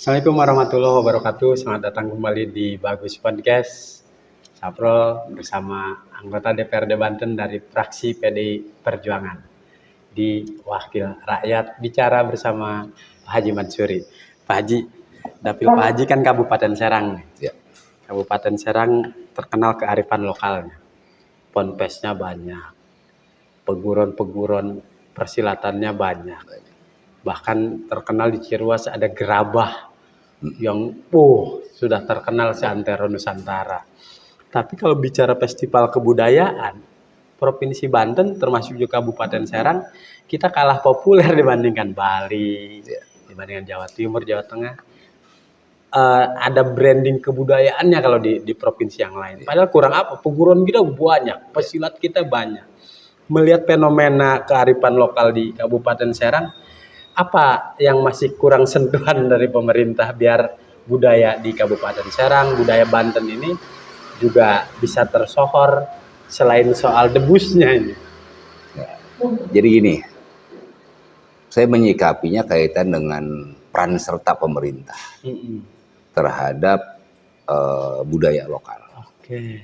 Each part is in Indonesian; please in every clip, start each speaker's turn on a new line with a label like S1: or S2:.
S1: Assalamualaikum warahmatullahi wabarakatuh. Selamat datang kembali di Bagus Podcast. Saprol bersama anggota DPRD Banten dari fraksi PDI Perjuangan di Wakil Rakyat bicara bersama Pak Haji Mansuri. Pak Haji, dapil Pak Haji kan Kabupaten Serang.
S2: Ya.
S1: Kabupaten Serang terkenal kearifan lokalnya. Ponpesnya banyak, peguron-peguron persilatannya banyak. Bahkan terkenal di Ciruas ada gerabah yang sudah terkenal seantero Nusantara. Tapi kalau bicara festival kebudayaan, Provinsi Banten termasuk juga Kabupaten Serang, kita kalah populer dibandingkan Bali, dibandingkan Jawa Timur, Jawa Tengah. Ada branding kebudayaannya kalau di provinsi yang lain. Padahal kurang apa? Peguron kita banyak, pesilat kita banyak. Melihat fenomena kearifan lokal di Kabupaten Serang, apa yang masih kurang sentuhan dari pemerintah biar budaya di Kabupaten Serang, budaya Banten ini juga bisa tersohor selain soal debusnya ini?
S2: Ya. Jadi gini, saya menyikapinya kaitan dengan peran serta pemerintah terhadap budaya lokal.
S1: Oke.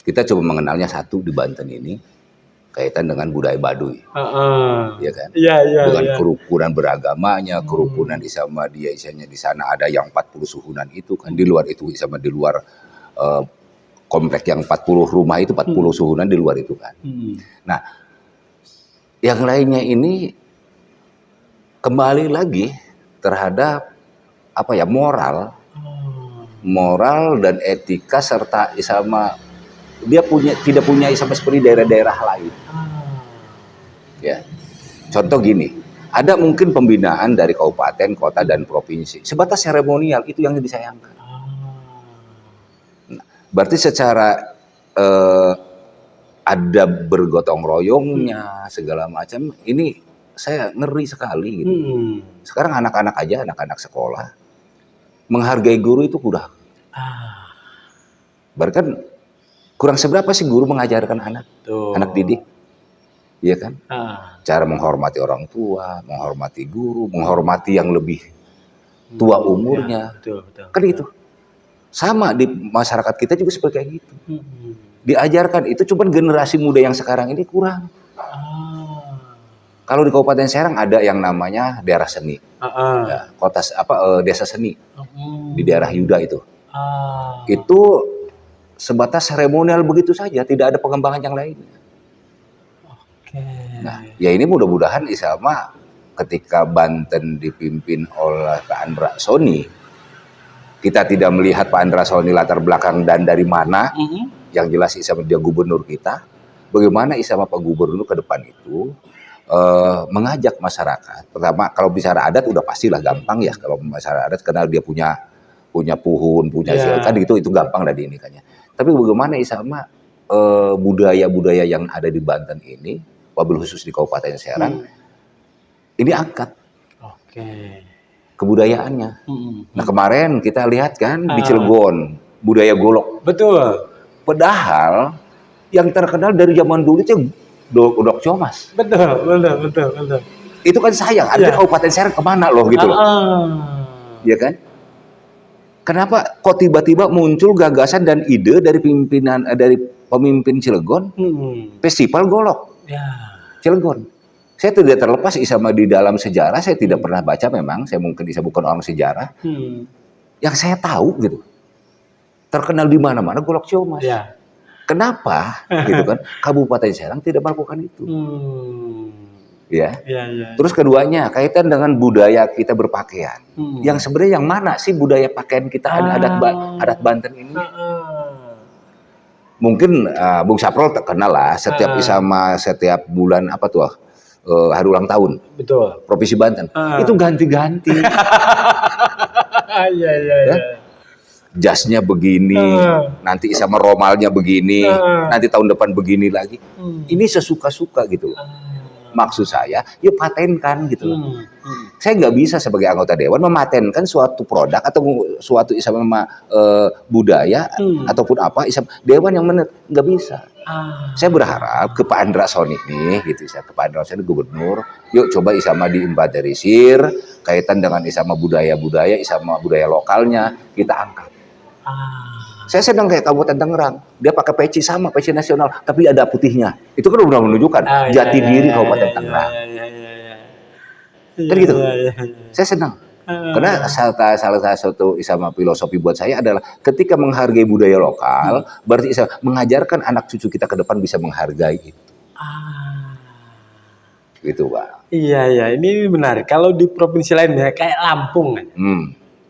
S2: Kita coba mengenalnya satu di Banten ini, kaitan dengan budaya Baduy, ya kan? Dengan kerukunan beragamanya, kerukunan sama dia isinya di sana ada yang 40 suhunan itu kan, di luar itu sama di luar komplek yang 40 rumah itu 40 suhunan di luar itu kan. Nah, yang lainnya ini kembali lagi terhadap apa ya, moral dan etika serta sama dia tidak punya sama seperti daerah-daerah lain. Ya. Contoh gini, ada mungkin pembinaan dari kabupaten, kota dan provinsi. Sebatas seremonial itu yang disayangkan. Nah, berarti secara ada bergotong royongnya segala macam. Ini saya ngeri sekali gitu. Sekarang anak-anak aja, anak-anak sekolah menghargai guru itu udah. Berarti kan kurang seberapa sih guru mengajarkan anak didik, iya kan? Cara menghormati orang tua, menghormati guru, menghormati yang lebih tua umurnya, kan itu. Sama di masyarakat kita juga seperti kayak gitu. Diajarkan itu, cuman generasi muda yang sekarang ini kurang. Kalau di Kabupaten Serang ada yang namanya daerah seni, ya, desa seni di daerah Yuda itu. Itu sebatas seremonial begitu saja, tidak ada pengembangan yang lain. Nah, ya ini mudah-mudahan Isama ketika Banten dipimpin oleh Pak Andra Soni, kita tidak melihat Pak Andra Soni latar belakang dan dari mana, yang jelas Isama dia gubernur kita. Bagaimana Isama Pak Gubernur ke depan itu mengajak masyarakat. Pertama, kalau bicara adat udah pastilah gampang ya, kalau masyarakat adat karena dia punya puhun, punya kan itu gampang dari ini kan ya. Tapi bagaimana Isama budaya-budaya yang ada di Banten ini, wabil khusus di Kabupaten Serang, ini angkat kebudayaannya. Nah kemarin kita lihat kan di Cilegon, budaya golok.
S1: Betul.
S2: Padahal yang terkenal dari zaman dulu itu Dok Comas.
S1: Betul.
S2: Itu kan sayang, ada Kabupaten Serang kemana loh gitu loh. Iya kan? Kenapa kok tiba-tiba muncul gagasan dan ide dari pemimpin Cilegon, festival golok Cilegon? Saya tidak terlepas Isama di dalam sejarah, saya tidak pernah baca memang, saya mungkin bukan orang sejarah. Yang saya tahu gitu, terkenal di mana-mana golok Comas. Kenapa gitu kan? Kabupaten Serang tidak melakukan itu. Ya. Terus keduanya kaitan dengan budaya kita berpakaian. Yang sebenarnya yang mana sih budaya pakaian kita adat Banten ini? Mungkin Bung Saprol terkenal lah setiap Isama setiap bulan apa tuh hari ulang tahun.
S1: Betul.
S2: Provinsi Banten. Itu ganti-ganti. Ya? Jasnya begini, nanti Isama romalnya begini, nanti tahun depan begini lagi. Ini sesuka-suka gitu loh. Maksud saya, ya patenkan gitu. Saya nggak bisa sebagai anggota dewan mematenkan suatu produk atau suatu budaya ataupun apa dewan yang benar, nggak bisa. Saya berharap ke Pak Andra Sonic nih, gitu, ke Pak Andra Sonic gubernur, yuk coba isama diinventarisir kaitan dengan isama budaya-budaya, isama budaya lokalnya kita angkat. Saya sedang kayak Kabupaten Tangerang, dia pakai peci sama peci nasional, tapi ada putihnya. Itu kan udah menunjukkan jati diri Kabupaten Tangerang. Kan gitu. Saya senang. Karena salah satu isama filosofi buat saya adalah ketika menghargai budaya lokal, berarti mengajarkan anak cucu kita ke depan bisa menghargai itu. Gitu, Pak.
S1: Iya, ini menarik. Kalau di provinsi lainnya kayak Lampung,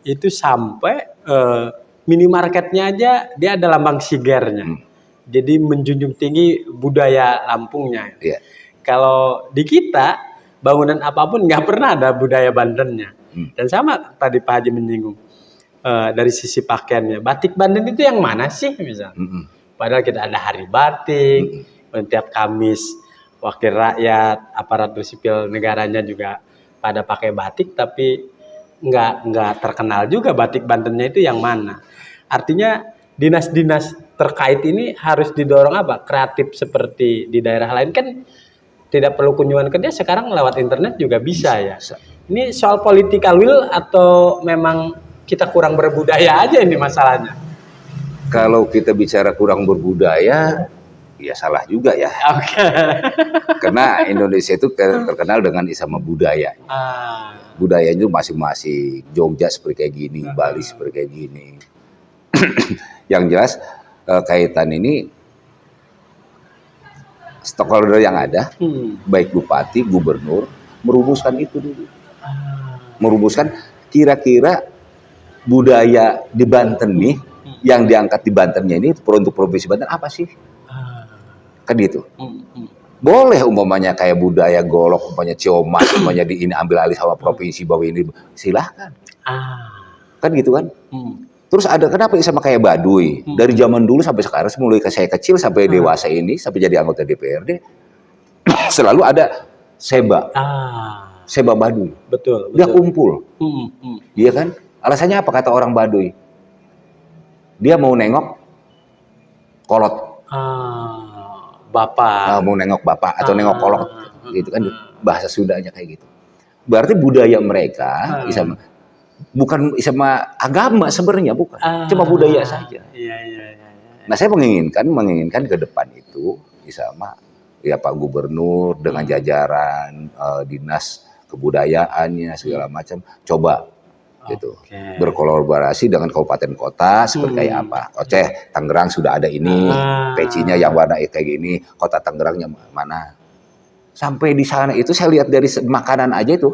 S1: itu sampai minimarketnya aja dia ada lambang sigernya. Jadi menjunjung tinggi budaya Lampungnya.
S2: Yeah.
S1: Kalau di kita bangunan apapun nggak pernah ada budaya Bantennya. Dan sama tadi Pak Haji menyinggung dari sisi pakaiannya, batik Banten itu yang mana sih misalnya? Padahal kita ada hari batik, tiap Kamis wakil rakyat, aparatur sipil negaranya juga pada pakai batik, tapi nggak terkenal juga batik Bantennya itu yang mana. Artinya dinas-dinas terkait ini harus didorong apa? Kreatif seperti di daerah lain kan. Tidak perlu kunjungan kerja, sekarang lewat internet juga bisa ya. Ini soal political will atau memang kita kurang berbudaya aja ini masalahnya?
S2: Kalau kita bicara kurang berbudaya, ya salah juga ya. Karena Indonesia itu terkenal dengan isama budaya. Budayanya itu masing-masing. Jogja seperti kayak gini, Bali seperti kayak gini. Yang jelas kaitan ini stakeholder yang ada, baik bupati, gubernur, merumuskan itu dulu. Merumuskan kira-kira budaya di Banten nih, yang diangkat di Bantennya ini untuk provinsi Banten apa sih? Kan gitu. Boleh umpamanya kayak budaya golok, umpamanya ciomas, umpamanya di ini ambil alih sama provinsi bawah ini, silahkan. Kan gitu kan? Terus ada kenapa sama kayak Baduy dari zaman dulu sampai sekarang, mulai saya kecil sampai dewasa ini, sampai jadi anggota DPRD, selalu ada seba, seba Baduy.
S1: Betul.
S2: Dia kumpul, iya kan? Alasannya apa kata orang Baduy? Dia mau nengok kolot,
S1: bapak,
S2: mau nengok bapak atau nengok kolot, gitu kan? Bahasa Sundanya kayak gitu. Berarti budaya mereka bukan sama agama sebenarnya, bukan, cuma budaya saja. Nah, saya menginginkan ke depan itu sama ya Pak Gubernur dengan jajaran dinas kebudayaannya segala macam coba gitu berkolaborasi dengan kabupaten kota seperti kayak apa. Tangerang sudah ada ini, pecinya yang warna kayak gini, kota Tangerangnya mana. Sampai di sana itu saya lihat dari makanan aja itu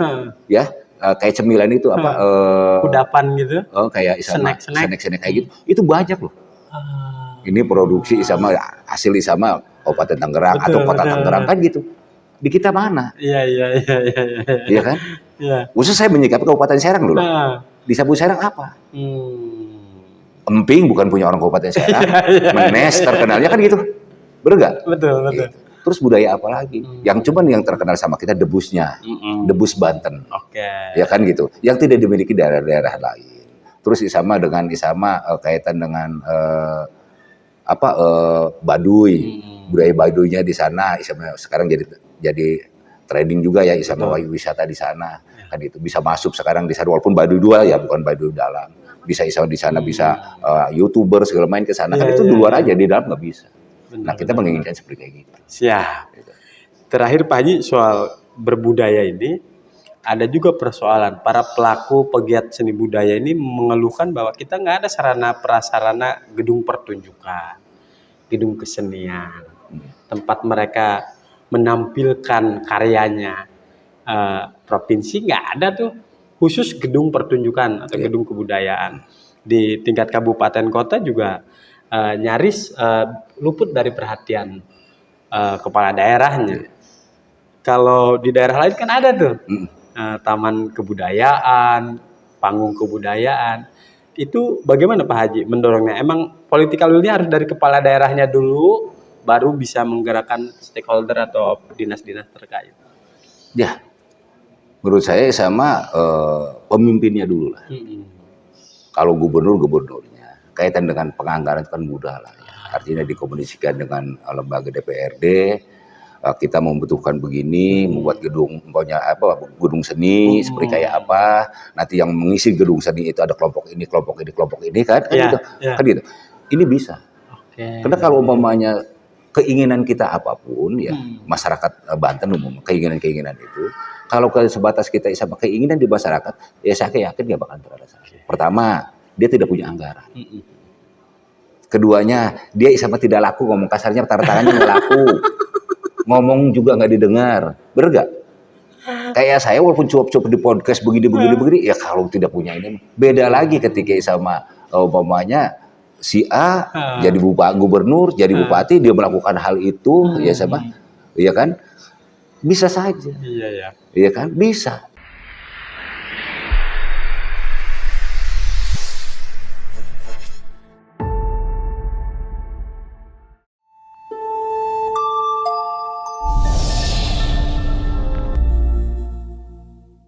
S2: ya. Kayak cemilan itu apa
S1: kudapan gitu,
S2: kayak snack kayak gitu, itu banyak loh. Ini produksi sama hasil sama Kabupaten Tangerang atau Kota Tangerang kan gitu. Di kita mana? Iya kan? Khusus saya menyikapi Kabupaten Serang dulu. Di Sabu Serang apa? Emping bukan punya orang Kabupaten Serang. Menes terkenalnya kan gitu. Bener nggak?
S1: Betul.
S2: Gitu. Terus budaya apa lagi? Yang cuman yang terkenal sama kita debusnya, debus Banten, ya kan gitu. Yang tidak dimiliki daerah-daerah lain. Terus sama dengan kaitan dengan Baduy, budaya Baduynya di sana, sekarang jadi trading juga ya, wisata di sana, kan itu bisa masuk sekarang di sana walaupun Baduy 2 ya, bukan Baduy dalam. Bisa di sana bisa YouTuber segala main ke sana, kan itu di luar aja, di dalam nggak bisa. Nah, kita menginginkan seperti kayak gitu.
S1: Siap. Terakhir Pak Haji, soal berbudaya ini, ada juga persoalan para pelaku pegiat seni budaya ini mengeluhkan bahwa kita nggak ada sarana prasarana gedung pertunjukan, gedung kesenian, tempat mereka menampilkan karyanya. Provinsi nggak ada tuh khusus gedung pertunjukan atau gedung kebudayaan. Di tingkat kabupaten kota juga nyaris luput dari perhatian kepala daerahnya. Kalau di daerah lain kan ada tuh taman kebudayaan, panggung kebudayaan. Itu bagaimana Pak Haji mendorongnya? Emang political will-nya harus dari kepala daerahnya dulu, baru bisa menggerakkan stakeholder atau dinas-dinas terkait?
S2: Ya, menurut saya sama pemimpinnya dulu lah. Kalau gubernurnya, kaitan dengan penganggaran itu kan mudah lah. Ya. Artinya dikomunikasikan dengan lembaga DPRD, kita membutuhkan begini, membuat gedung seni seperti kayak apa. Nanti yang mengisi gedung seni itu ada kelompok ini kan gitu. Kan gitu. Ini bisa. Karena kalau umpamanya keinginan kita apapun ya, masyarakat Banten umum keinginan itu, kalau sebatas kita sama keinginan di masyarakat, ya saya yakin nggak bakal terlaksana. Pertama, dia tidak punya anggaran. Keduanya, dia sama tidak laku, ngomong kasarnya tanda tangannya nggak laku. Ngomong juga nggak didengar, bener gak? Kayak saya walaupun cuap-cuap di podcast begini, ya kalau tidak punya ini, beda lagi ketika sama umpamanya si A jadi gubernur, jadi bupati, dia melakukan hal itu, ya sama, ya kan? Bisa saja, iya kan? Bisa.